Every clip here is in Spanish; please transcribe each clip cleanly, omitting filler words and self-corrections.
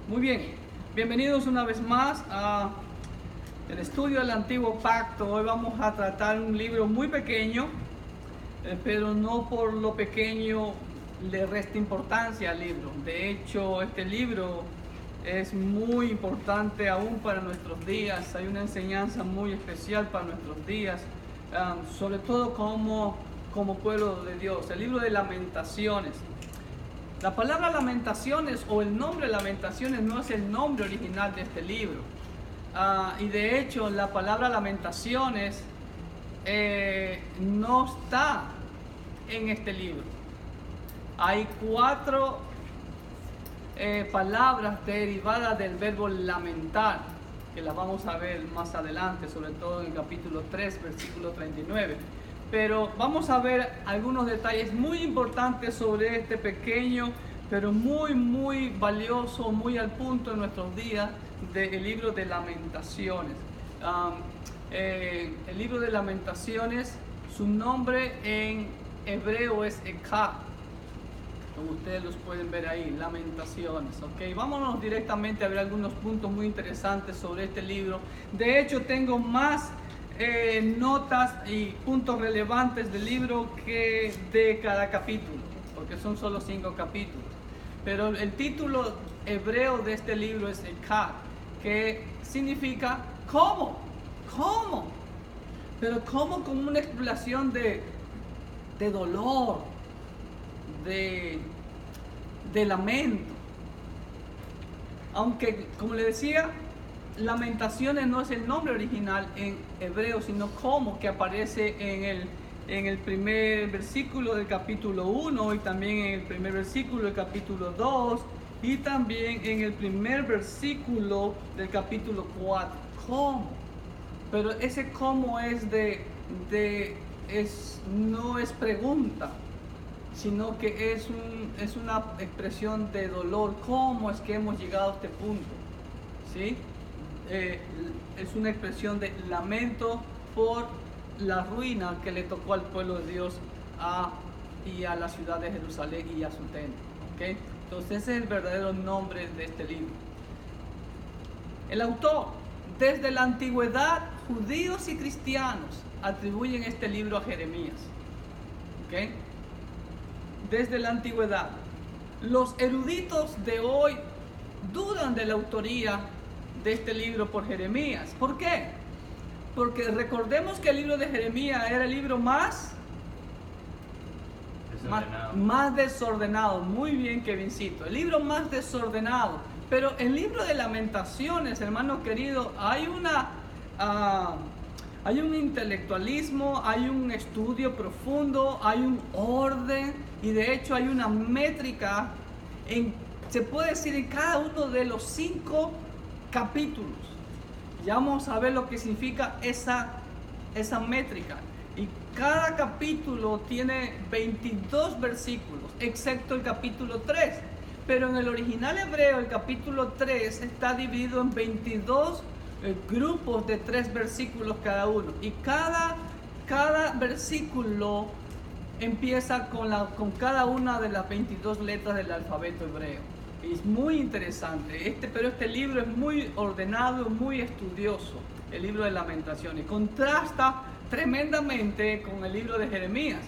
Muy bien, bienvenidos una vez más a el estudio del Antiguo Pacto. Hoy vamos a tratar un libro muy pequeño, pero no por lo pequeño le resta importancia al libro. De hecho, este libro es muy importante aún para nuestros días. Hay una enseñanza muy especial para nuestros días, sobre todo como pueblo de Dios. El libro de Lamentaciones. La palabra Lamentaciones o el nombre Lamentaciones no es el nombre original de este libro. Y de hecho la palabra Lamentaciones no está en este libro. Hay cuatro palabras derivadas del verbo lamentar, que las vamos a ver más adelante, sobre todo en el capítulo 3, versículo 39. Pero vamos a ver algunos detalles muy importantes sobre este pequeño, pero muy valioso, muy al punto en nuestros días, del libro de Lamentaciones. El libro de Lamentaciones, su nombre en hebreo es Ekah, como ustedes los pueden ver ahí, Lamentaciones. ¿Okay? Vámonos directamente a ver algunos puntos muy interesantes sobre este libro. De hecho, tengo más notas y puntos relevantes del libro que de cada capítulo, porque son solo 5 capítulos. Pero el título hebreo de este libro es Ekah, que significa ¿cómo? ¿Cómo? Pero ¿cómo? Como una explicación de dolor, de lamento. Aunque, como le decía, Lamentaciones no es el nombre original en hebreo, sino como que aparece en el primer versículo del capítulo 1 y también en el primer versículo del capítulo 2 y también en el primer versículo del capítulo 4. ¿Cómo? Pero ese cómo es no es pregunta, sino que es una expresión de dolor. ¿Cómo es que hemos llegado a este punto? ¿Sí? Es una expresión de lamento por la ruina que le tocó al pueblo de Dios y a la ciudad de Jerusalén y a su templo. ¿Okay? Entonces ese es el verdadero nombre de este libro. El autor, desde la antigüedad, judíos y cristianos atribuyen este libro a Jeremías. ¿Okay? Desde la antigüedad. Los eruditos de hoy dudan de la autoría de este libro por Jeremías. ¿Por qué? Porque recordemos que el libro de Jeremías era el libro más desordenado. Muy bien, Kevincito. El libro más desordenado. Pero el libro de Lamentaciones, hermano querido, hay un intelectualismo, hay un estudio profundo, hay un orden y de hecho hay una métrica, se puede decir, en cada uno de los 5 capítulos. Ya vamos a ver lo que significa esa métrica. Y cada capítulo tiene 22 versículos, excepto el capítulo 3. Pero en el original hebreo, el capítulo 3 está dividido en 22 grupos de 3 versículos cada uno. Y cada versículo empieza con cada una de las 22 letras del alfabeto hebreo. Es muy interesante, pero este libro es muy ordenado, muy estudioso, el libro de Lamentaciones. Contrasta tremendamente con el libro de Jeremías.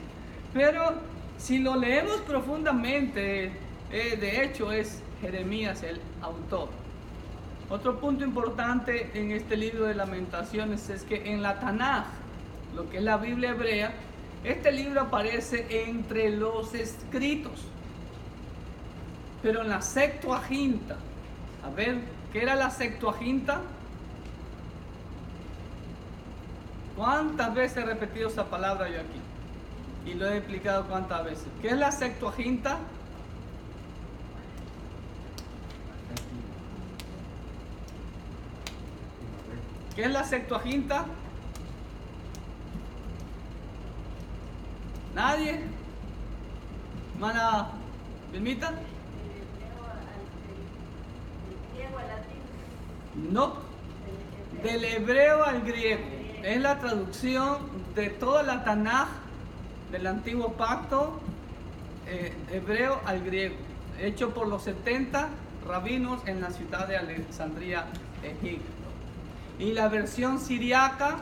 Pero si lo leemos profundamente, de hecho es Jeremías el autor. Otro punto importante en este libro de Lamentaciones es que en la Tanaj, lo que es la Biblia hebrea, este libro aparece entre los escritos. Pero en la Septuaginta, a ver, ¿qué era la Septuaginta? ¿Cuántas veces he repetido esa palabra yo aquí? Y lo he explicado cuántas veces. ¿Qué es la Septuaginta? ¿Qué es la Septuaginta? ¿Nadie? ¿Hermana Vilmita? No, del hebreo al griego. Es la traducción de toda la Tanaj del Antiguo Pacto, hebreo al griego, hecho por los 70 rabinos en la ciudad de Alejandría, Egipto. Y la versión siriaca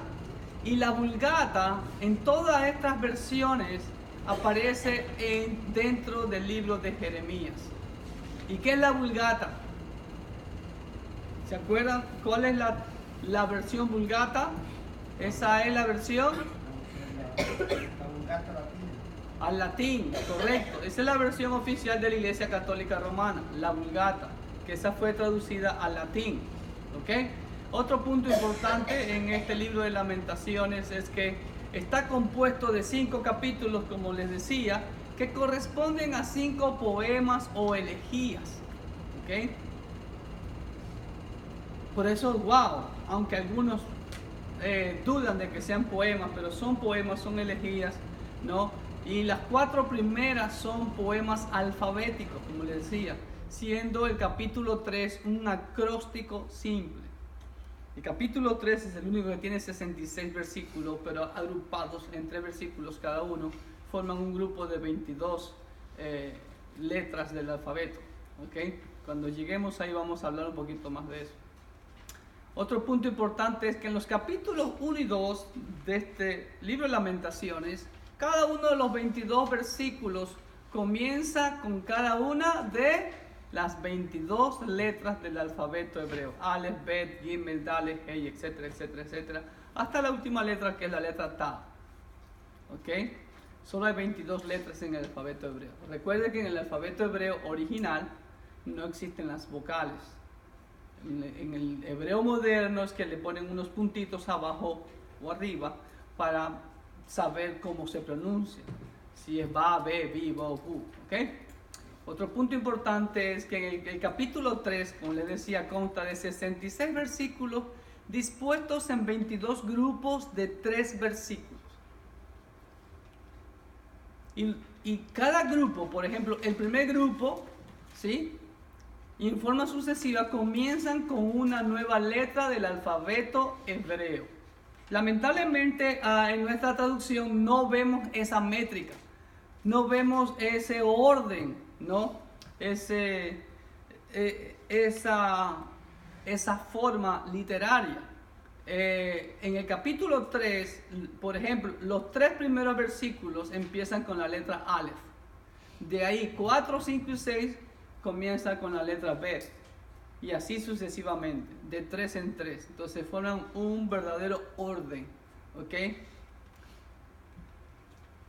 y la Vulgata, en todas estas versiones, aparece dentro del libro de Jeremías. ¿Y qué es la Vulgata? ¿Se acuerdan cuál es la versión Vulgata? Esa es la versión al latín, correcto. Esa es la versión oficial de la Iglesia Católica Romana, la Vulgata, que esa fue traducida al latín. ¿Ok? Otro punto importante en este libro de Lamentaciones es que está compuesto de 5 capítulos, como les decía, que corresponden a 5 poemas o elegías. ¿Ok? Por eso, wow, aunque algunos dudan de que sean poemas, pero son poemas, son elegías, ¿no? Y las 4 primeras son poemas alfabéticos, como les decía, siendo el capítulo 3 un acróstico simple. El capítulo 3 es el único que tiene 66 versículos, pero agrupados en 3 versículos cada uno, forman un grupo de 22 letras del alfabeto. ¿Okay? Cuando lleguemos ahí vamos a hablar un poquito más de eso. Otro punto importante es que en los capítulos 1 y 2 de este libro de Lamentaciones, cada uno de los 22 versículos comienza con cada una de las 22 letras del alfabeto hebreo. Aleph, Bet, Gimel, Daleth, Hey, etcétera, etcétera, etcétera. Hasta la última letra, que es la letra Ta. ¿Ok? Solo hay 22 letras en el alfabeto hebreo. Recuerde que en el alfabeto hebreo original no existen las vocales. En el hebreo moderno es que le ponen unos puntitos abajo o arriba para saber cómo se pronuncia. Si es Ba, Be, Bi, Bo, Bu. ¿Ok? Otro punto importante es que el capítulo 3, como les decía, consta de 66 versículos dispuestos en 22 grupos de 3 versículos. Y cada grupo, por ejemplo, el primer grupo, ¿sí?, y en forma sucesiva comienzan con una nueva letra del alfabeto hebreo. Lamentablemente en nuestra traducción no vemos esa métrica, no vemos ese orden, ¿no? Esa forma literaria. En el capítulo 3, por ejemplo, los 3 primeros versículos empiezan con la letra Aleph. De ahí 4, 5 y 6 comienza con la letra Bet. Y así sucesivamente, de 3 en 3. Entonces forman un verdadero orden. ¿Ok?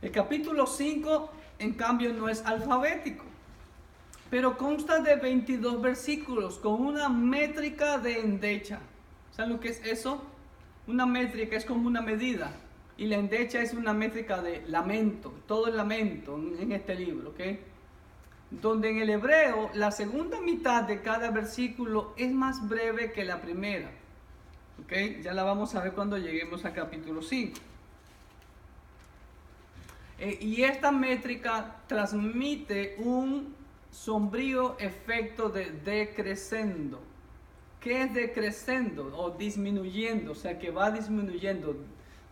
El capítulo 5, en cambio, no es alfabético, pero consta de 22 versículos con una métrica de endecha. ¿Saben lo que es eso? Una métrica es como una medida, y la endecha es una métrica de lamento, todo el lamento en este libro, ¿ok? Donde en el hebreo la segunda mitad de cada versículo es más breve que la primera, ¿ok? Ya la vamos a ver cuando lleguemos al capítulo 5. Y esta métrica transmite un sombrío efecto de decrescendo. ¿Qué es decrescendo o disminuyendo? O sea, que va disminuyendo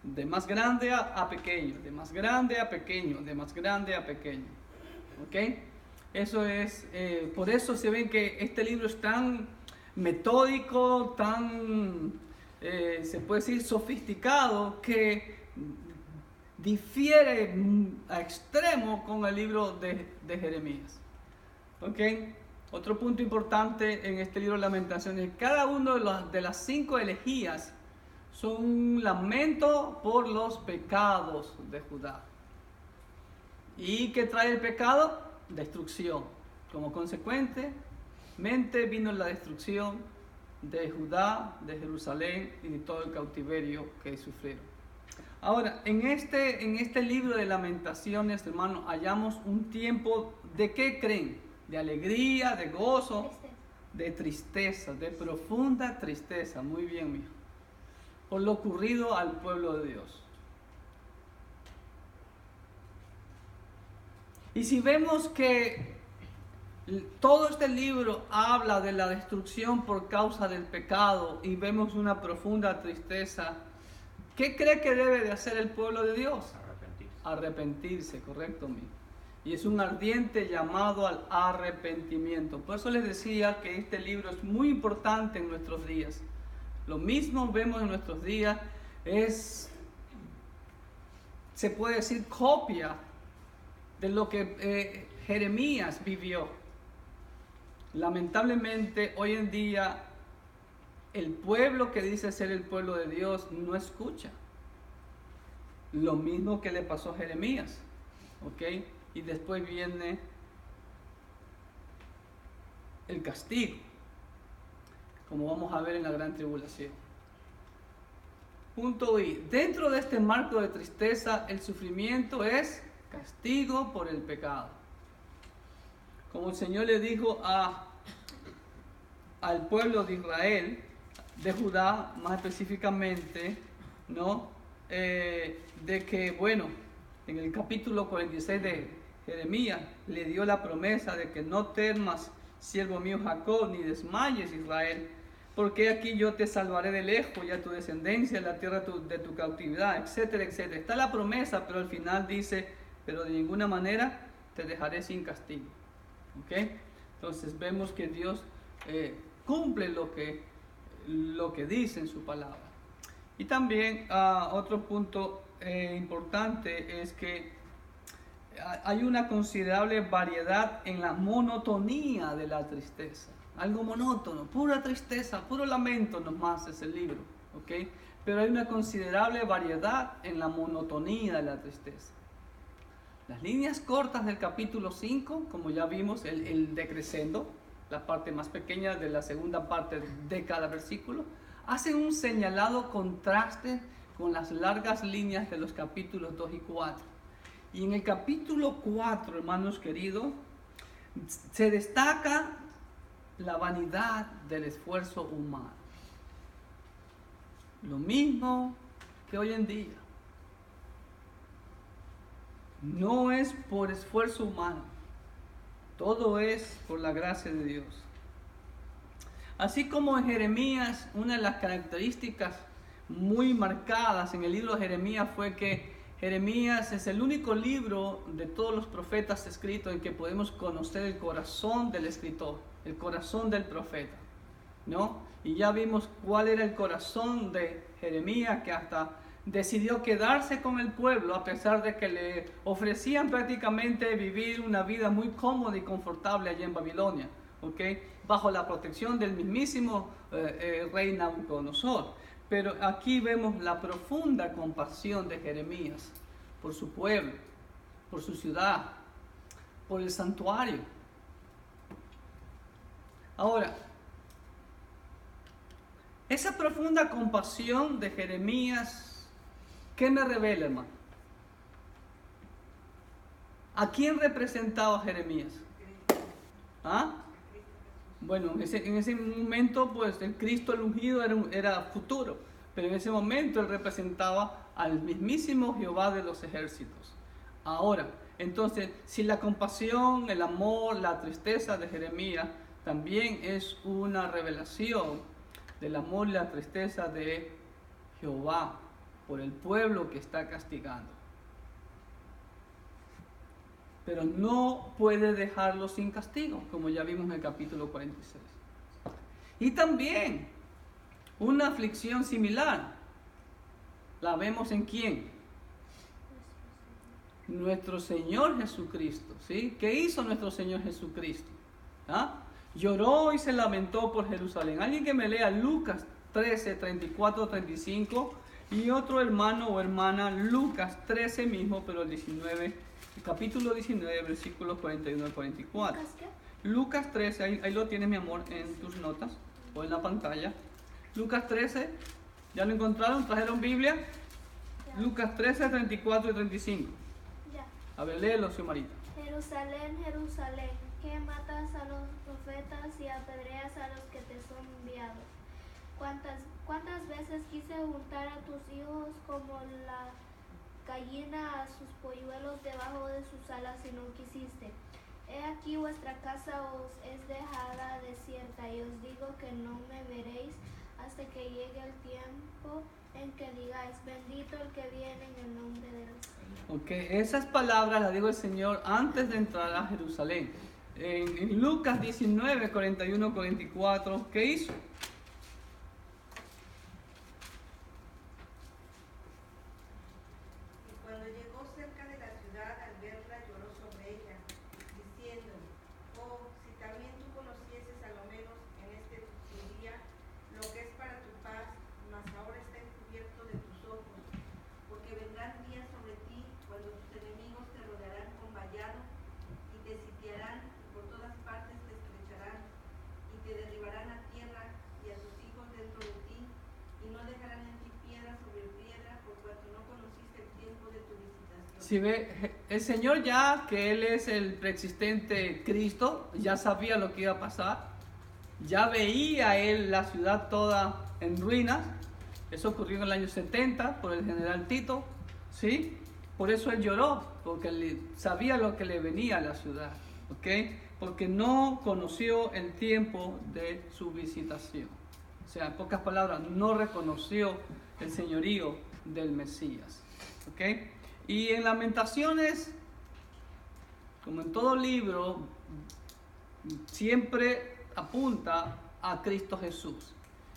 de más grande a pequeño, de más grande a pequeño, de más grande a pequeño. ¿Ok? Eso es, por eso se ven que este libro es tan metódico, tan, se puede decir, sofisticado, que difiere a extremo con el libro de Jeremías. ¿Ok? Otro punto importante en este libro de Lamentaciones, cada uno de las 5 elegías son un lamento por los pecados de Judá. ¿Y qué trae el pecado? Destrucción. Como consecuentemente vino la destrucción de Judá, de Jerusalén y de todo el cautiverio que sufrieron. Ahora, en este libro de Lamentaciones, hermano, hallamos un tiempo de ¿qué creen? De alegría, de gozo, de tristeza, de profunda tristeza. Muy bien, mijo. Por lo ocurrido al pueblo de Dios. Y si vemos que todo este libro habla de la destrucción por causa del pecado y vemos una profunda tristeza, ¿qué cree que debe de hacer el pueblo de Dios? Arrepentirse. Arrepentirse, correcto, mijo. Y es un ardiente llamado al arrepentimiento. Por eso les decía que este libro es muy importante en nuestros días. Lo mismo vemos en nuestros días, se puede decir, copia de lo que Jeremías vivió. Lamentablemente, hoy en día, el pueblo que dice ser el pueblo de Dios no escucha. Lo mismo que le pasó a Jeremías, ¿ok? Y después viene el castigo, como vamos a ver en la gran tribulación. Punto I. Dentro de este marco de tristeza, el sufrimiento es castigo por el pecado. Como el Señor le dijo al pueblo de Israel, de Judá más específicamente, ¿no? De que, bueno, en el capítulo 46 de Jeremías le dio la promesa de que no temas, siervo mío Jacob, ni desmayes, Israel, porque aquí yo te salvaré de lejos y a tu descendencia en la tierra de tu cautividad, etcétera, etcétera. Está la promesa, pero al final dice, pero de ninguna manera te dejaré sin castigo. ¿Ok? Entonces vemos que Dios cumple lo que dice en su palabra. Y también otro punto importante es que hay una considerable variedad en la monotonía de la tristeza. Algo monótono, pura tristeza, puro lamento nomás es el libro, ¿ok? Pero hay una considerable variedad en la monotonía de la tristeza. Las líneas cortas del capítulo 5, como ya vimos, el decrescendo, la parte más pequeña de la segunda parte de cada versículo, hacen un señalado contraste con las largas líneas de los capítulos 2 y 4. Y en el capítulo 4, hermanos queridos, se destaca la vanidad del esfuerzo humano. Lo mismo que hoy en día. No es por esfuerzo humano, todo es por la gracia de Dios. Así como en Jeremías, una de las características muy marcadas en el libro de Jeremías fue que Jeremías es el único libro de todos los profetas escritos en que podemos conocer el corazón del escritor, el corazón del profeta, ¿no? Y ya vimos cuál era el corazón de Jeremías, que hasta decidió quedarse con el pueblo a pesar de que le ofrecían prácticamente vivir una vida muy cómoda y confortable allá en Babilonia, ¿ok? Bajo la protección del mismísimo rey Nabucodonosor. Pero aquí vemos la profunda compasión de Jeremías por su pueblo, por su ciudad, por el santuario. Ahora, esa profunda compasión de Jeremías, ¿qué me revela, hermano? ¿A quién representaba Jeremías? ¿Ah? Bueno, en ese momento, pues el Cristo el ungido era futuro, pero en ese momento él representaba al mismísimo Jehová de los ejércitos. Ahora, entonces, si la compasión, el amor, la tristeza de Jeremías también es una revelación del amor y la tristeza de Jehová por el pueblo que está castigando. Pero no puede dejarlo sin castigo, como ya vimos en el capítulo 46. Y también una aflicción similar, ¿la vemos en quién? Nuestro Señor Jesucristo, ¿sí? ¿Qué hizo nuestro Señor Jesucristo? ¿Ah? Lloró y se lamentó por Jerusalén. Alguien que me lea Lucas 13, 34, 35 y otro hermano o hermana Lucas 13 mismo, pero el 19. El capítulo 19, versículos 41 al 44. Lucas 13, ahí lo tienes, mi amor, en tus notas o en la pantalla. Lucas 13, ¿ya lo encontraron? ¿Trajeron Biblia? Ya. Lucas 13, 34 y 35. Ya. A ver, léelo, Xiomarita. Jerusalén, Jerusalén, que matas a los profetas y apedreas a los que te son enviados. ¿Cuántas veces quise juntar a tus hijos como la gallina a sus polluelos debajo de sus alas y no quisiste? He aquí vuestra casa os es dejada desierta y os digo que no me veréis hasta que llegue el tiempo en que digáis, bendito el que viene en el nombre del Señor. Ok, esas palabras las dijo el Señor antes de entrar a Jerusalén. En Lucas 19, 41, 44, ¿qué hizo? Cuando llegó cerca de la ciudad, al verla, lloró sobre ella, diciendo, oh, si también tú conocieses a lo menos en este tu día lo que es para tu paz, mas ahora está encubierto de tus ojos, porque vendrán días sobre ti cuando tus enemigos te rodearán con vallado y te sitiarán y por todas partes te estrecharán y te derribarán a tierra y a tus hijos dentro de ti y no dejarán en ti piedra sobre piedra por cuanto no conociste el tiempo de tu visitación. Si ve, el Señor ya que Él es el preexistente Cristo, ya sabía lo que iba a pasar, ya veía Él la ciudad toda en ruinas. Eso ocurrió en el año 70 por el general Tito, ¿sí? Por eso Él lloró, porque él sabía lo que le venía a la ciudad, ¿ok? Porque no conoció el tiempo de su visitación. O sea, en pocas palabras, no reconoció el señorío del Mesías, ¿ok? Y en Lamentaciones, como en todo libro, siempre apunta a Cristo Jesús.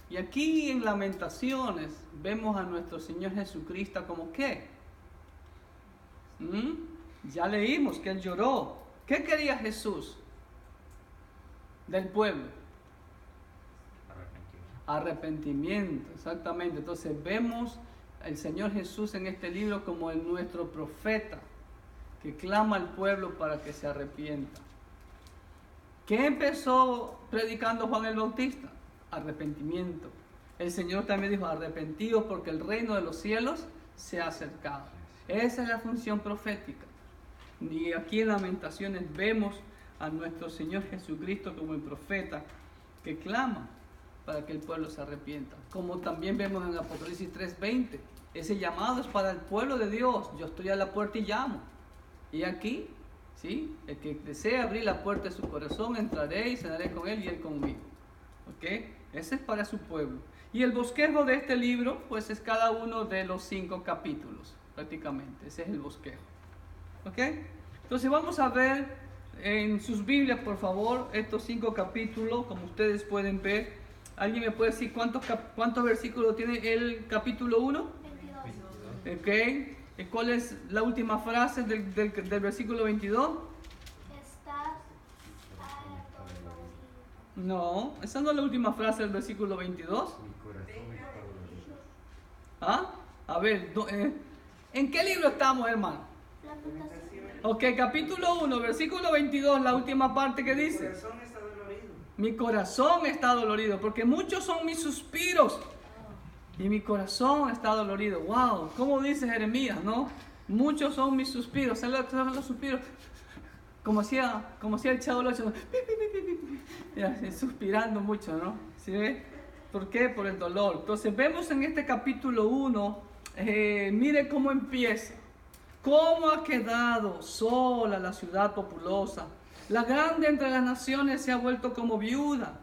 Y aquí en Lamentaciones vemos a nuestro Señor Jesucristo como ¿qué? Ya leímos que Él lloró. ¿Qué quería Jesús del pueblo? Arrepentimiento, exactamente. Entonces vemos al Señor Jesús en este libro como nuestro profeta que clama al pueblo para que se arrepienta. ¿Qué empezó predicando Juan el Bautista? Arrepentimiento. El Señor también dijo, arrepentidos porque el reino de los cielos se ha acercado. Esa es la función profética. Y aquí en Lamentaciones vemos a nuestro Señor Jesucristo como el profeta que clama para que el pueblo se arrepienta. Como también vemos en Apocalipsis 3:20. Ese llamado es para el pueblo de Dios. Yo estoy a la puerta y llamo. Y aquí, ¿sí? El que desea abrir la puerta de su corazón, entraré y cenaré con él y él conmigo. ¿Ok? Ese es para su pueblo. Y el bosquejo de este libro, pues es cada uno de los 5 capítulos, prácticamente. Ese es el bosquejo. ¿Ok? Entonces vamos a ver en sus Biblias, por favor, estos 5 capítulos, como ustedes pueden ver. ¿Alguien me puede decir cuántos versículos tiene el capítulo 1? 22. ¿Ok? ¿Y cuál es la última frase del versículo 22? Estás adolorido. No, esa no es la última frase del versículo 22. ¿Ah? A ver, ¿en qué libro estamos, hermano? Lamentaciones. Ok, capítulo 1, versículo 22, la última parte que dice. Mi corazón está dolorido, porque muchos son mis suspiros y mi corazón está dolorido. Wow, ¿cómo dice Jeremías, no? Muchos son mis suspiros, son los suspiros. Como hacía el Chavo del Ocho, suspirando mucho, ¿no? ¿Sí ve? ¿Por qué? Por el dolor. Entonces vemos en este capítulo 1, mire cómo empieza. Cómo ha quedado sola la ciudad populosa. La grande entre las naciones se ha vuelto como viuda.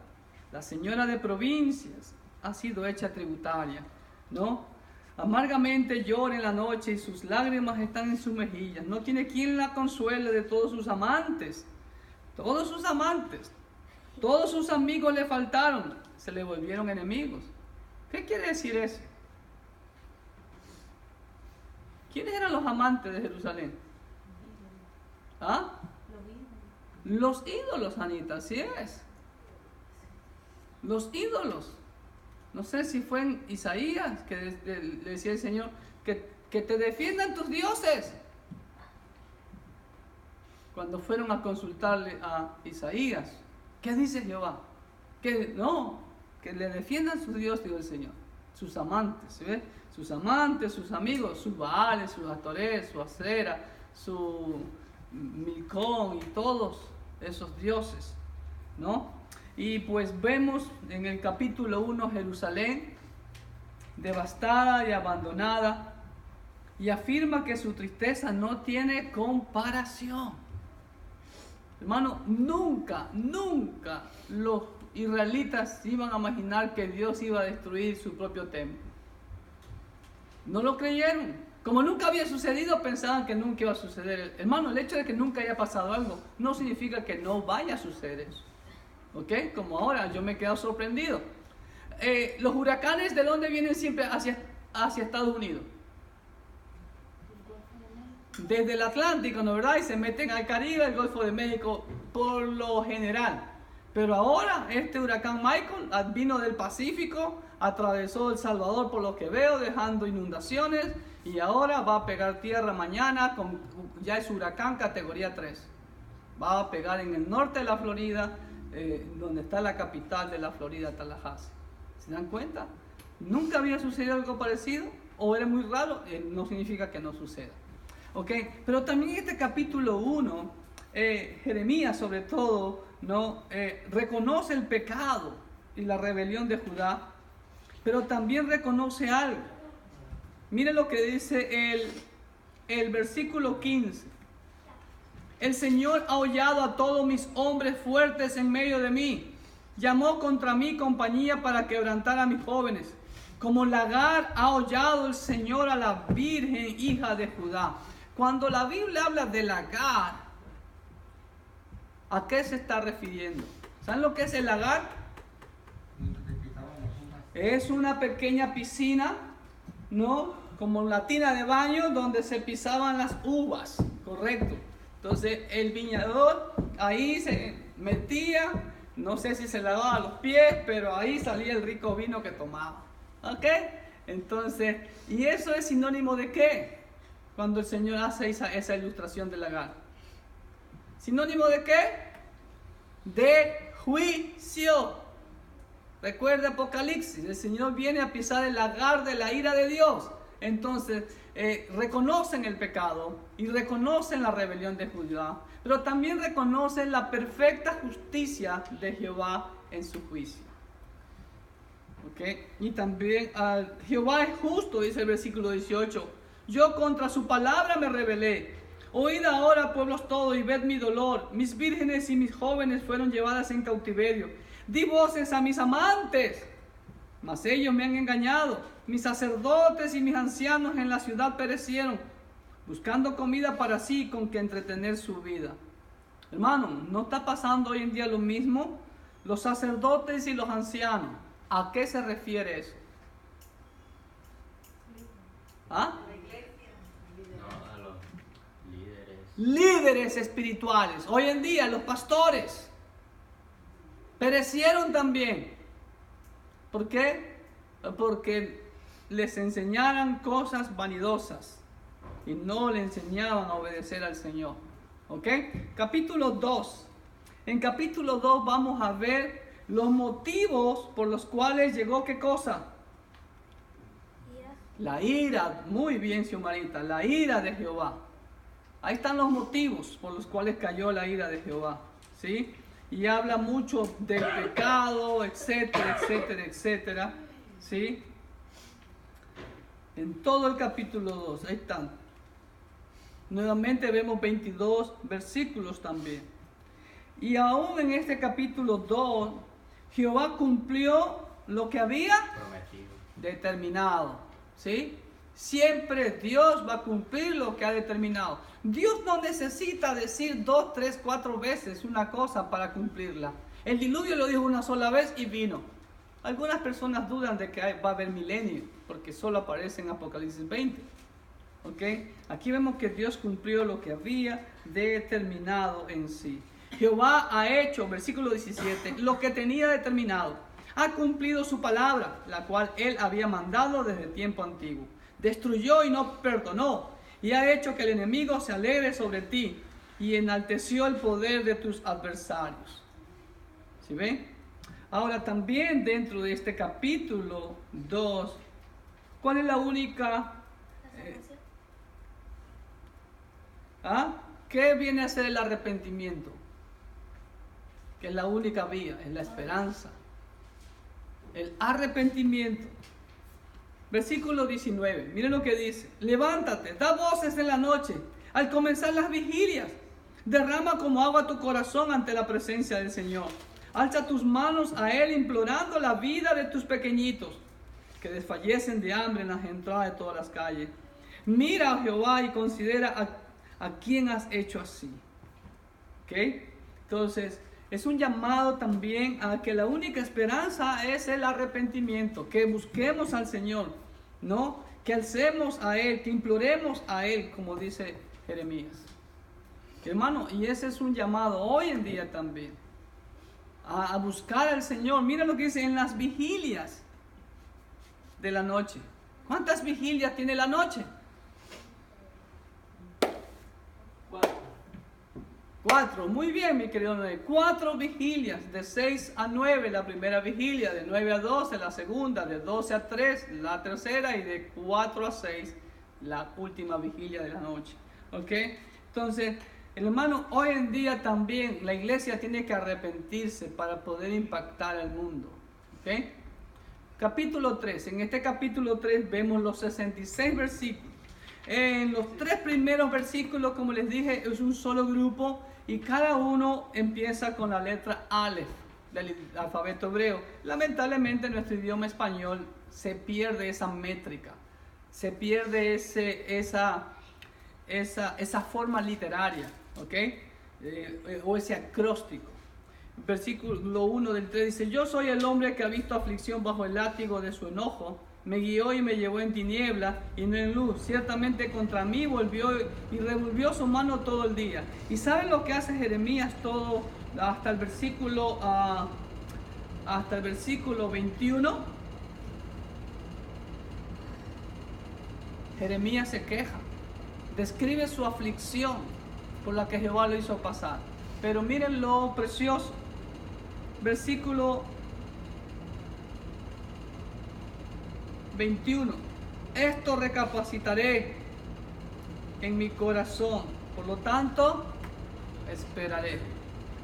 La señora de provincias ha sido hecha tributaria, ¿no? Amargamente llora en la noche y sus lágrimas están en sus mejillas. No tiene quien la consuele de todos sus amantes. Todos sus amantes, todos sus amigos le faltaron, se le volvieron enemigos. ¿Qué quiere decir eso? ¿Quiénes eran los amantes de Jerusalén? ¿Ah? Los ídolos, Anita, así es. Los ídolos. No sé si fue en Isaías que le decía el Señor que te defiendan tus dioses. Cuando fueron a consultarle a Isaías, ¿qué dice Jehová? Que no, que le defiendan sus dioses, dijo el Señor. Sus amantes, ¿sí ve? Sus amantes, sus amigos, sus Baales, sus Astorés, su Acera, su Milcón y todos esos dioses, ¿no? Y pues vemos en el capítulo 1 Jerusalén devastada y abandonada, y afirma que su tristeza no tiene comparación. Hermano, nunca israelitas iban a imaginar que Dios iba a destruir su propio templo. No lo creyeron. Como nunca había sucedido, pensaban que nunca iba a suceder. Hermano, el hecho de que nunca haya pasado algo no significa que no vaya a suceder eso. ¿Ok? Como ahora, yo me he quedado sorprendido. Los huracanes, ¿de dónde vienen siempre hacia Estados Unidos? Desde el Atlántico, ¿no, verdad? Y se meten al Caribe, al Golfo de México, por lo general. Pero ahora, este huracán Michael vino del Pacífico, atravesó El Salvador por lo que veo, dejando inundaciones, y ahora va a pegar tierra mañana, ya es huracán categoría 3. Va a pegar en el norte de la Florida, donde está la capital de la Florida, Tallahassee. ¿Se dan cuenta? Nunca había sucedido algo parecido, o era muy raro, no significa que no suceda. ¿Ok? Pero también en este capítulo 1, Jeremías sobre todo, ¿no? Reconoce el pecado y la rebelión de Judá, pero también reconoce algo. Miren lo que dice el versículo 15. El Señor ha hollado a todos mis hombres fuertes en medio de mí. Llamó contra mí compañía para quebrantar a mis jóvenes. Como lagar ha hollado el Señor a la virgen hija de Judá. Cuando la Biblia habla de lagar, ¿a qué se está refiriendo? ¿Saben lo que es el lagar? Es una pequeña piscina, ¿no? Como la tina de baño donde se pisaban las uvas, correcto. Entonces el viñador ahí se metía, no sé si se lavaba los pies, pero ahí salía el rico vino que tomaba. ¿Ok? Entonces, ¿y eso es sinónimo de qué? Cuando el Señor hace esa ilustración del lagar. ¿Sinónimo de qué? De juicio. Recuerda Apocalipsis, el Señor viene a pisar el lagar de la ira de Dios. Entonces, reconocen el pecado y reconocen la rebelión de Judá, pero también reconocen la perfecta justicia de Jehová en su juicio. ¿Okay? Y también Jehová es justo, dice el versículo 18. Yo contra su palabra me rebelé. Oíd ahora, pueblos todos, y ved mi dolor. Mis vírgenes y mis jóvenes fueron llevadas en cautiverio. Di voces a mis amantes, mas ellos me han engañado. Mis sacerdotes y mis ancianos en la ciudad perecieron, buscando comida para sí con que entretener su vida. Hermano, ¿no está pasando hoy en día lo mismo? Los sacerdotes y los ancianos, ¿a qué se refiere eso? ¿Ah? No, a los líderes. Líderes espirituales. Hoy en día los pastores perecieron también. ¿Por qué? Porque les enseñaran cosas vanidosas y no le enseñaban a obedecer al Señor. ¿Ok? Capítulo 2. En capítulo 2 vamos a ver los motivos por los cuales llegó ¿qué cosa? La ira. Muy bien, Xiumarita. La ira de Jehová. Ahí están los motivos por los cuales cayó la ira de Jehová. ¿Sí? Y habla mucho del pecado, etcétera, etcétera, etcétera. ¿Sí? En todo el capítulo 2, ahí están. Nuevamente vemos 22 versículos también. Y aún en este capítulo 2, Jehová cumplió lo que había Prometido. determinado. ¿Sí? Siempre Dios va a cumplir lo que ha determinado. Dios no necesita decir 2, 3, 4 veces una cosa para cumplirla. El diluvio lo dijo una sola vez y vino. Algunas personas dudan de que va a haber milenio, porque solo aparece en Apocalipsis 20. ¿Ok? Aquí vemos que Dios cumplió lo que había determinado en sí. Jehová ha hecho, versículo 17, lo que tenía determinado. Ha cumplido su palabra, la cual él había mandado desde tiempo antiguo. Destruyó y no perdonó, y ha hecho que el enemigo se alegre sobre ti, y enalteció el poder de tus adversarios. ¿Sí ven? Ahora también dentro de este capítulo 2, ¿cuál es la única? ¿Qué viene a ser el arrepentimiento? Que es la única vía, es la esperanza. El arrepentimiento. Versículo 19, miren lo que dice. Levántate, da voces en la noche, al comenzar las vigilias. Derrama como agua tu corazón ante la presencia del Señor. Alza tus manos a Él implorando la vida de tus pequeñitos, que desfallecen de hambre en las entradas de todas las calles. Mira a Jehová y considera a quién has hecho así. ¿Ok? Entonces, es un llamado también a que la única esperanza es el arrepentimiento, que busquemos al Señor, ¿no? Que alcemos a Él, que imploremos a Él, como dice Jeremías. Hermano, y ese es un llamado hoy en día también, a buscar al Señor. Mira lo que dice en las vigilias de la noche. ¿Cuántas vigilias tiene la noche? 4. Muy bien, mi querido Noé. 4 vigilias, de 6 a 9 la primera vigilia, de 9 a 12 la segunda, de 12 a 3 la tercera y de 4 a 6 la última vigilia de la noche. ¿Ok? Entonces, hermano, hoy en día también la iglesia tiene que arrepentirse para poder impactar al mundo. ¿Ok? Capítulo 3. En este capítulo 3 vemos los 66 versículos. En los 3 primeros versículos, como les dije, es un solo grupo y cada uno empieza con la letra Aleph del alfabeto hebreo. Lamentablemente en nuestro idioma español se pierde esa métrica, se pierde esa forma literaria, ¿ok? O ese acróstico. Versículo 1 del 3 dice: yo soy el hombre que ha visto aflicción bajo el látigo de su enojo. Me guió y me llevó en tiniebla y no en luz. Ciertamente contra mí volvió y revolvió su mano todo el día. ¿Y saben lo que hace Jeremías todo hasta el versículo 21? Jeremías se queja, describe su aflicción por la que Jehová lo hizo pasar. Pero miren lo precioso. Versículo 21. Esto recapacitaré en mi corazón, por lo tanto esperaré.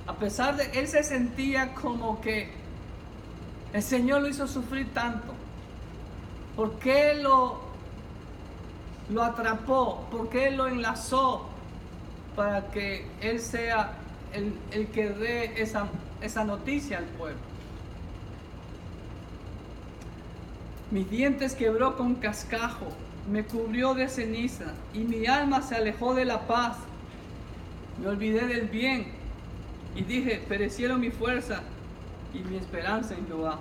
A pesar de él se sentía como que el Señor lo hizo sufrir tanto. ¿Por qué lo atrapó? ¿Por qué lo enlazó para que él sea el que dé esa noticia al pueblo? Mis dientes quebró con cascajo, me cubrió de ceniza, y mi alma se alejó de la paz. Me olvidé del bien, y dije: perecieron mi fuerza y mi esperanza en Jehová.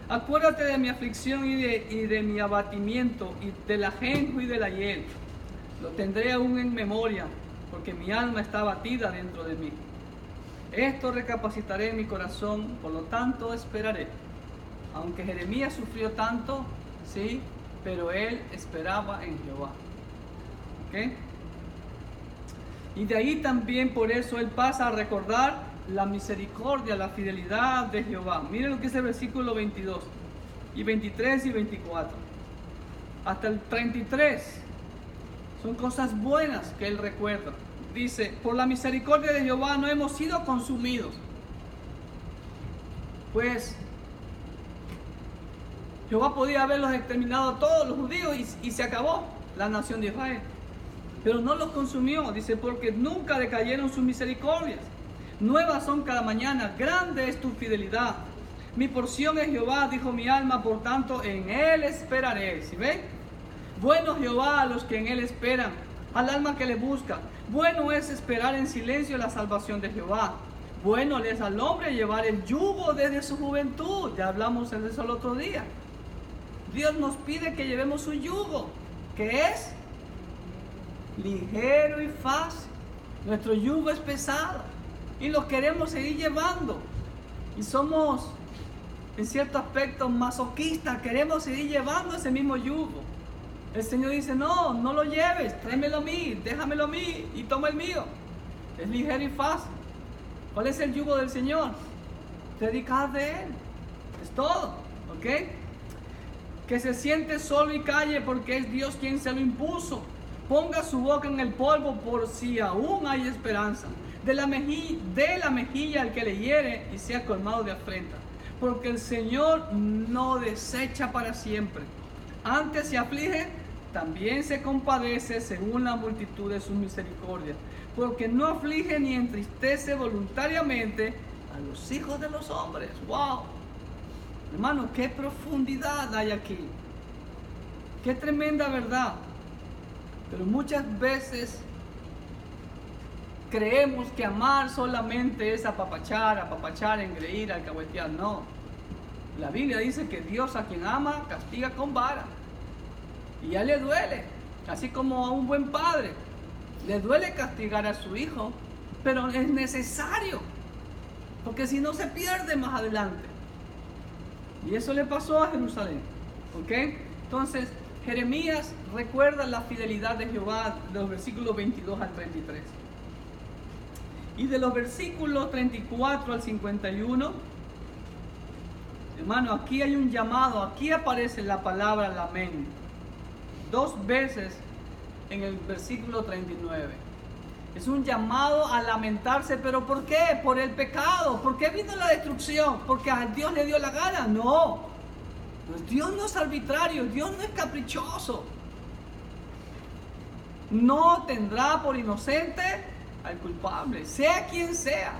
Acuérdate de mi aflicción y de mi abatimiento, y del ajenjo y de la hiel. Lo tendré aún en memoria, porque mi alma está abatida dentro de mí. Esto recapacitaré en mi corazón, por lo tanto esperaré. Aunque Jeremías sufrió tanto, sí, pero él esperaba en Jehová. ¿Ok? Y de ahí también por eso él pasa a recordar la misericordia, la fidelidad de Jehová. Miren lo que es el versículo 22, y 23 y 24. Hasta el 33 son cosas buenas que él recuerda. Dice: por la misericordia de Jehová no hemos sido consumidos. Pues Jehová podía haberlos exterminado a todos los judíos y se acabó la nación de Israel. Pero no los consumió, dice, porque nunca decayeron sus misericordias. Nuevas son cada mañana, grande es tu fidelidad. Mi porción es Jehová, dijo mi alma, por tanto en él esperaré. ¿Sí ven? Bueno Jehová a los que en él esperan, al alma que le busca. Bueno es esperar en silencio la salvación de Jehová. Bueno es al hombre llevar el yugo desde su juventud. Ya hablamos de eso el otro día. Dios nos pide que llevemos su yugo, que es ligero y fácil. Nuestro yugo es pesado y lo queremos seguir llevando. Y somos, en cierto aspecto, masoquistas. Queremos seguir llevando ese mismo yugo. El Señor dice: no, no lo lleves, tráemelo a mí, déjamelo a mí y toma el mío. Es ligero y fácil. ¿Cuál es el yugo del Señor? Dedicar de Él. Es todo, ¿ok? Que se siente solo y calle porque es Dios quien se lo impuso. Ponga su boca en el polvo por si aún hay esperanza. De la mejilla al que le hiere y sea colmado de afrenta. Porque el Señor no desecha para siempre. Antes se aflige, también se compadece según la multitud de su misericordia. Porque no aflige ni entristece voluntariamente, a los hijos de los hombres. ¡Wow! Hermano, qué profundidad hay aquí. Qué tremenda verdad. Pero muchas veces creemos que amar solamente es apapachar, engreír, alcahuetear. No. La Biblia dice que Dios a quien ama castiga con vara. Y a él le duele. Así como a un buen padre. Le duele castigar a su hijo. Pero es necesario. Porque si no se pierde más adelante. Y eso le pasó a Jerusalén. ¿Ok? Entonces, Jeremías recuerda la fidelidad de Jehová de los versículos 22 al 33. Y de los versículos 34 al 51, hermano, aquí hay un llamado, aquí aparece la palabra lamento. 2 veces en el versículo 39. Es un llamado a lamentarse, pero ¿por qué? Por el pecado. ¿Por qué vino la destrucción? ¿Porque a Dios le dio la gana? No. Pues Dios no es arbitrario, Dios no es caprichoso. No tendrá por inocente al culpable, sea quien sea.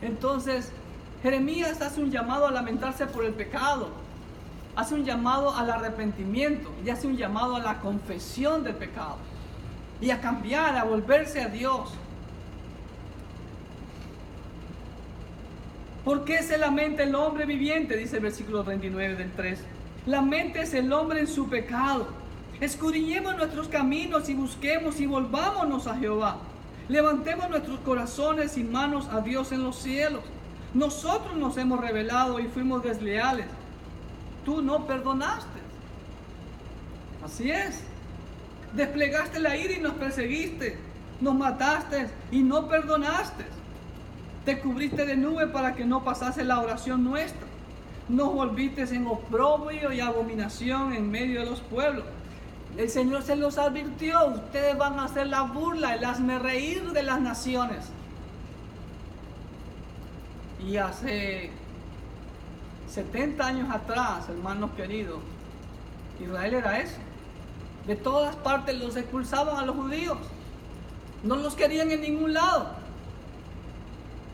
Entonces, Jeremías hace un llamado a lamentarse por el pecado, hace un llamado al arrepentimiento y hace un llamado a la confesión del pecado y a cambiar, a volverse a Dios. ¿Por qué se lamenta el hombre viviente? Dice el versículo 39 del 3. Laméntese el hombre en su pecado. Escudriñemos nuestros caminos y busquemos y volvámonos a Jehová. Levantemos nuestros corazones y manos a Dios en los cielos. Nosotros nos hemos rebelado y fuimos desleales. Tú no perdonaste. Así es. Desplegaste la ira y nos perseguiste. Nos mataste y no perdonaste. Te cubriste de nube para que no pasase la oración nuestra. Nos volviste en oprobio y abominación en medio de los pueblos. El Señor se los advirtió. Ustedes van a hacer la burla, el hazmerreír de las naciones. Y hace 70 años atrás, hermanos queridos, Israel era eso. De todas partes los expulsaban a los judíos. No los querían en ningún lado.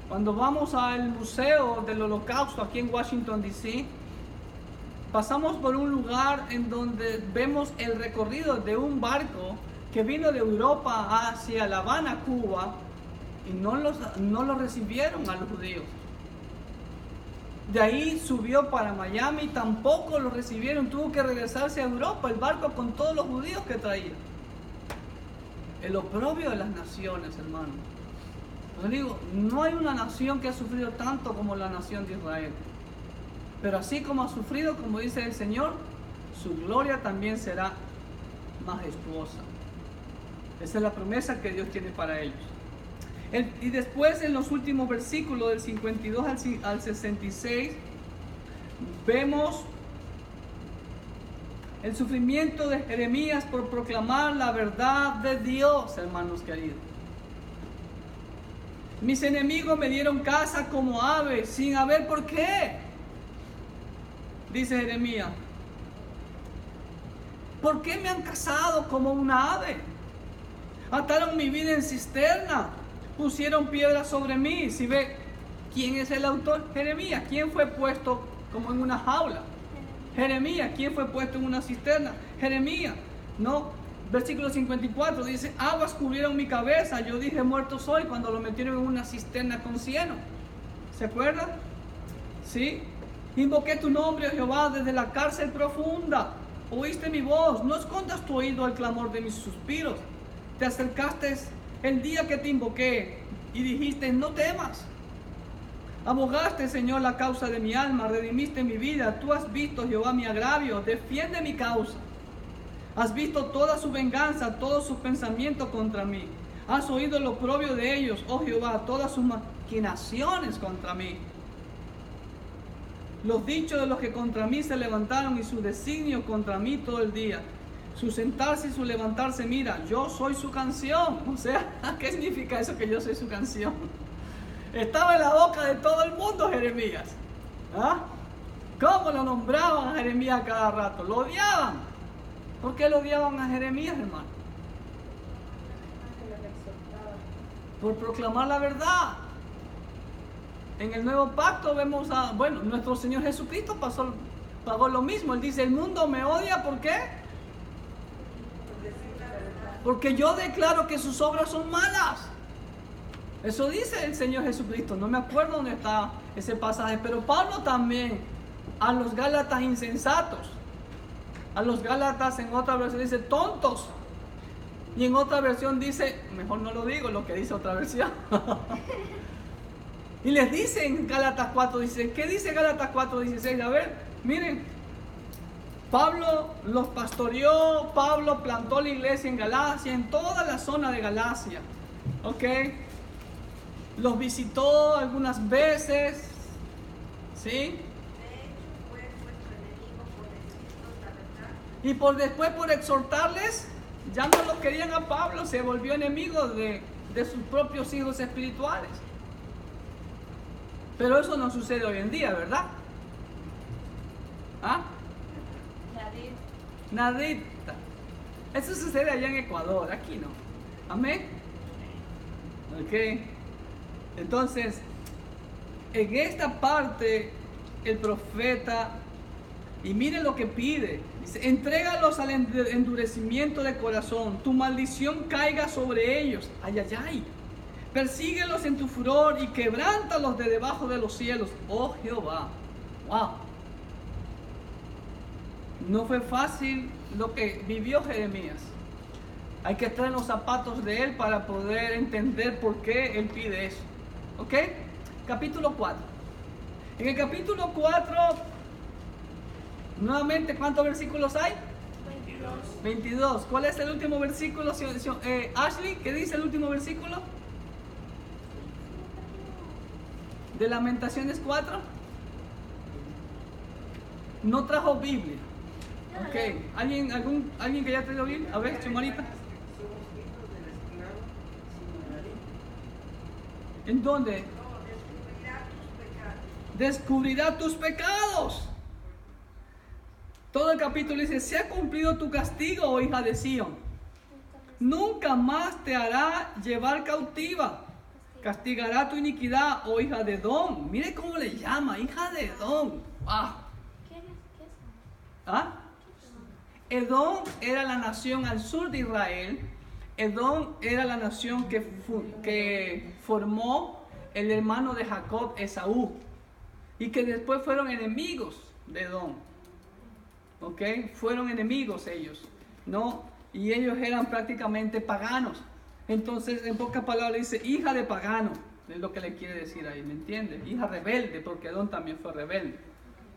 Cuando vamos al Museo del Holocausto aquí en Washington, D.C., pasamos por un lugar en donde vemos el recorrido de un barco que vino de Europa hacia La Habana, Cuba, y no los recibieron a los judíos. De ahí subió para Miami, tampoco lo recibieron, tuvo que regresarse a Europa el barco con todos los judíos que traía. El oprobio de las naciones, hermano. Os digo, no hay una nación que ha sufrido tanto como la nación de Israel. Pero así como ha sufrido, como dice el Señor, su gloria también será majestuosa. Esa es la promesa que Dios tiene para ellos. Y después en los últimos versículos del 52 al 66 vemos el sufrimiento de Jeremías por proclamar la verdad de Dios, hermanos queridos. Mis enemigos me dieron caza como aves sin haber por qué, dice Jeremías. ¿Por qué me han cazado como una ave? Ataron mi vida en cisterna. Pusieron piedras sobre mí. Si ve, ¿quién es el autor? Jeremías. ¿Quién fue puesto como en una jaula? Jeremías. ¿Quién fue puesto en una cisterna? Jeremías. No. Versículo 54 dice: aguas cubrieron mi cabeza. Yo dije, muerto soy, cuando lo metieron en una cisterna con cieno. ¿Se acuerdan? Sí. Invoqué tu nombre, oh Jehová, desde la cárcel profunda. Oíste mi voz. No escondas tu oído al clamor de mis suspiros. Te acercaste el día que te invoqué y dijiste: no temas. Abogaste, Señor, la causa de mi alma, redimiste mi vida. Tú has visto, Jehová, mi agravio, defiende mi causa. Has visto toda su venganza, todos sus pensamientos contra mí. Has oído lo oprobio de ellos, oh Jehová, todas sus maquinaciones contra mí. Los dichos de los que contra mí se levantaron y su designio contra mí todo el día. Su sentarse y su levantarse, mira, yo soy su canción. O sea, ¿qué significa eso que yo soy su canción? Estaba en la boca de todo el mundo Jeremías. ¿Ah? ¿Cómo lo nombraban a Jeremías cada rato? Lo odiaban. ¿Por qué lo odiaban a Jeremías, hermano? Por proclamar la verdad. En el nuevo pacto vemos nuestro Señor Jesucristo pagó lo mismo. Él dice, el mundo me odia, ¿por qué? Porque yo declaro que sus obras son malas. Eso dice el Señor Jesucristo. No me acuerdo dónde está ese pasaje, pero Pablo también a los Gálatas insensatos. A los Gálatas en otra versión dice tontos. Y en otra versión dice, mejor no lo digo lo que dice otra versión. Y les dice en Gálatas 4:16, ¿qué dice Gálatas 4:16? A ver, miren, Pablo los pastoreó, Pablo plantó la iglesia en Galacia, en toda la zona de Galacia, ¿ok? Los visitó algunas veces, ¿sí? Y después por exhortarles, ya no lo querían a Pablo, se volvió enemigo de sus propios hijos espirituales. Pero eso no sucede hoy en día, ¿verdad? ¿Ah? Nadita. Eso sucede allá en Ecuador, aquí no. Amén. Ok. Entonces, en esta parte, el profeta, y miren lo que pide. Dice, entrégalos al endurecimiento de corazón. Tu maldición caiga sobre ellos. Ay, ay, ay. Persíguelos en tu furor y quebrántalos de debajo de los cielos. Oh Jehová. Wow. No fue fácil lo que vivió Jeremías. Hay que estar en los zapatos de él para poder entender por qué él pide eso. ¿Ok? Capítulo 4. En el capítulo 4, nuevamente, ¿cuántos versículos hay? 22. ¿Cuál es el último versículo? Ashley, ¿qué dice el último versículo? De Lamentaciones 4. No trajo Biblia. Ok. ¿Alguien que ya trajo Biblia? A ver, Chumarita. ¿En dónde? Descubrirá tus pecados. Todo el capítulo dice, se ha cumplido tu castigo, oh hija de Sión. Nunca más te hará llevar cautiva. Castigará tu iniquidad, oh hija de Edom. Mire cómo le llama, hija de Edom. Edom era la nación al sur de Israel. Edom era la nación que formó el hermano de Jacob, Esaú. Y que después fueron enemigos de Edom. ¿Ok? Fueron enemigos ellos, ¿no? Y ellos eran prácticamente paganos. Entonces, en pocas palabras dice, hija de pagano, es lo que le quiere decir ahí, ¿me entiende? Hija rebelde, porque Edom también fue rebelde,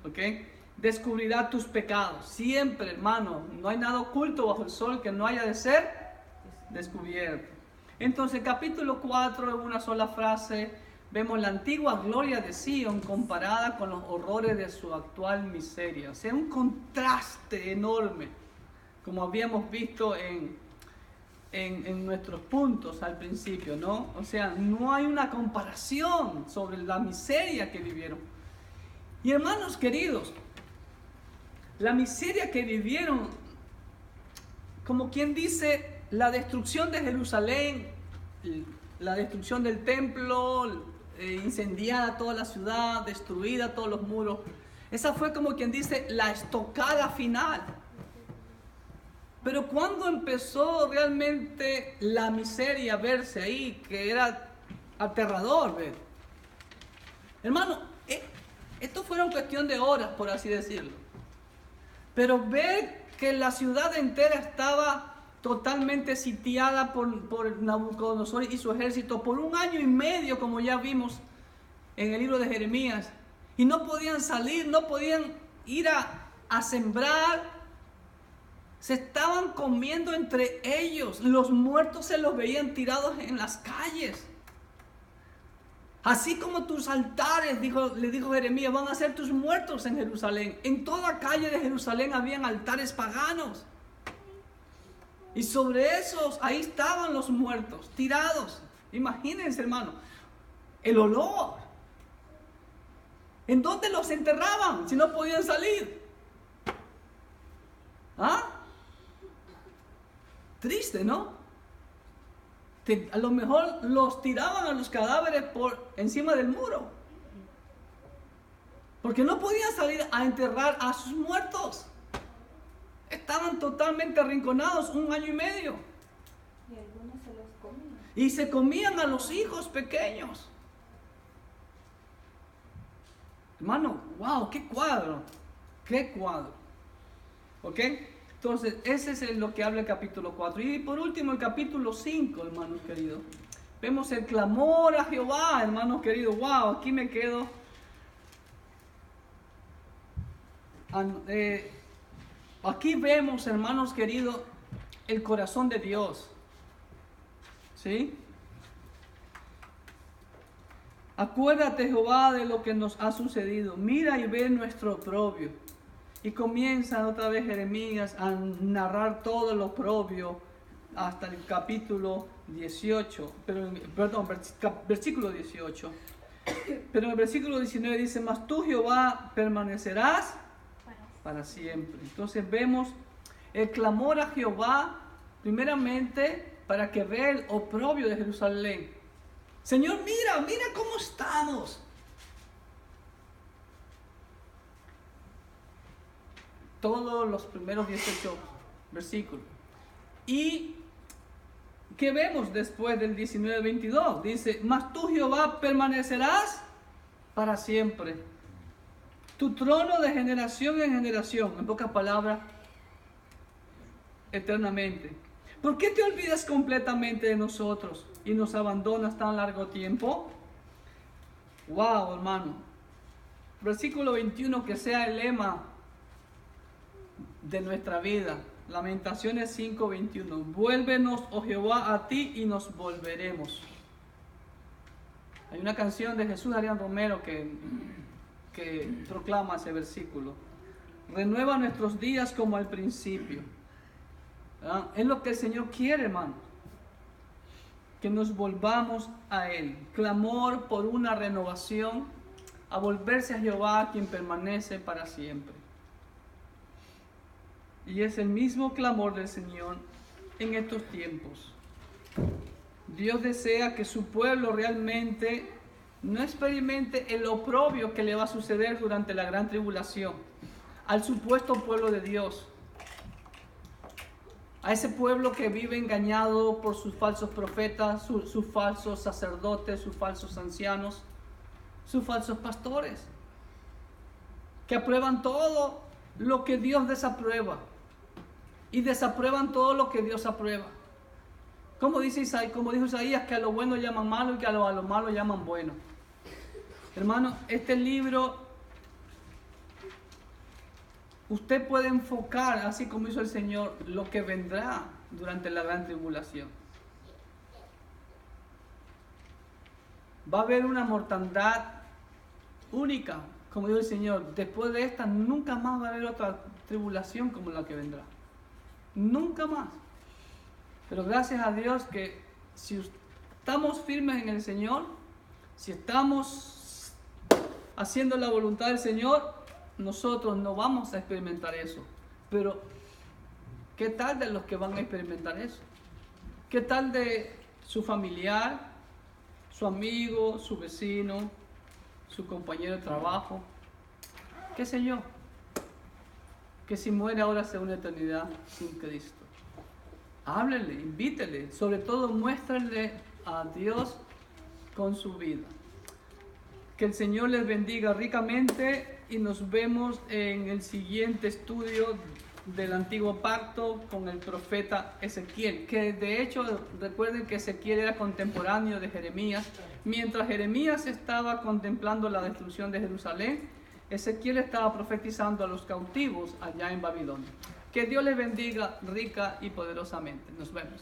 ¿ok? Descubrirá tus pecados, siempre, hermano, no hay nada oculto bajo el sol que no haya de ser descubierto. Entonces, capítulo 4, en una sola frase, vemos la antigua gloria de Sion comparada con los horrores de su actual miseria. O sea, un contraste enorme, como habíamos visto en nuestros puntos al principio, ¿no? O sea, no hay una comparación sobre la miseria que vivieron. Y hermanos queridos, la miseria que vivieron, como quien dice, la destrucción de Jerusalén, la destrucción del templo, incendiada toda la ciudad, destruida todos los muros, esa fue como quien dice la estocada final. Pero cuando empezó realmente la miseria a verse ahí, que era aterrador ver. Hermano, esto fue una cuestión de horas, por así decirlo. Pero ver que la ciudad entera estaba totalmente sitiada por Nabucodonosor y su ejército por 1 año y medio, como ya vimos en el libro de Jeremías. Y no podían salir, no podían ir a sembrar. Se estaban comiendo entre ellos. Los muertos se los veían tirados en las calles. Así como tus altares, le dijo Jeremías, van a ser tus muertos en Jerusalén. En toda calle de Jerusalén habían altares paganos. Y sobre esos, ahí estaban los muertos, tirados. Imagínense, hermano, el olor. ¿En dónde los enterraban si no podían salir? ¿Ah? Triste, ¿no? A lo mejor los tiraban a los cadáveres por encima del muro. Porque no podían salir a enterrar a sus muertos. Estaban totalmente arrinconados 1 año y medio. Y algunos se los comían. Y se comían a los hijos pequeños. Hermano, wow, qué cuadro. Qué cuadro. ¿Ok? Entonces, ese es lo que habla el capítulo 4. Y por último, el capítulo 5, hermanos queridos. Vemos el clamor a Jehová, hermanos queridos. Wow, aquí me quedo. Aquí vemos, hermanos queridos, el corazón de Dios. ¿Sí? Acuérdate, Jehová, de lo que nos ha sucedido. Mira y ve nuestro oprobio. Y comienza otra vez Jeremías a narrar todo lo oprobio hasta el capítulo 18. Versículo 18. Pero en el versículo 19 dice: mas tú, Jehová, permanecerás para siempre. Entonces vemos el clamor a Jehová, primeramente para que vea el oprobio de Jerusalén. Señor, mira cómo estamos. Todos los primeros 18 versículos. ¿Y qué vemos después del 19-22? Dice: mas tú, Jehová, permanecerás para siempre. Tu trono de generación en generación. En pocas palabras, eternamente. ¿Por qué te olvidas completamente de nosotros y nos abandonas tan largo tiempo? Wow, hermano. Versículo 21, que sea el lema de nuestra vida. Lamentaciones 5:21. Vuélvenos, oh Jehová, a ti y nos volveremos. Hay una canción de Jesús Adrián Romero que proclama ese versículo. Renueva nuestros días como al principio. ¿Verdad? Es lo que el Señor quiere, hermano. Que nos volvamos a Él. Clamor por una renovación, a volverse a Jehová, quien permanece para siempre. Y es el mismo clamor del Señor en estos tiempos. Dios desea que su pueblo realmente no experimente el oprobio que le va a suceder durante la gran tribulación al supuesto pueblo de Dios, a ese pueblo que vive engañado por sus falsos profetas, sus falsos sacerdotes, sus falsos ancianos, sus falsos pastores, que aprueban todo lo que Dios desaprueba y desaprueban todo lo que Dios aprueba. Como dijo Isaías, que a lo bueno llaman malo y que a lo malo llaman bueno. Hermano, este libro usted puede enfocar, así como hizo el Señor, lo que vendrá durante la gran tribulación. Va a haber una mortandad única, como dijo el Señor. Después de esta nunca más va a haber otra tribulación como la que vendrá. Nunca más. Pero gracias a Dios que si estamos firmes en el Señor, si estamos haciendo la voluntad del Señor, nosotros no vamos a experimentar eso. Pero ¿qué tal de los que van a experimentar eso? ¿Qué tal de su familiar, su amigo, su vecino, su compañero de trabajo? ¿Qué sé yo? Que si muere ahora sea una eternidad sin Cristo. Háblele, invítele, sobre todo muéstrele a Dios con su vida. Que el Señor les bendiga ricamente y nos vemos en el siguiente estudio del Antiguo Pacto con el profeta Ezequiel, que de hecho recuerden que Ezequiel era contemporáneo de Jeremías. Mientras Jeremías estaba contemplando la destrucción de Jerusalén, Ezequiel estaba profetizando a los cautivos allá en Babilonia. Que Dios les bendiga rica y poderosamente. Nos vemos.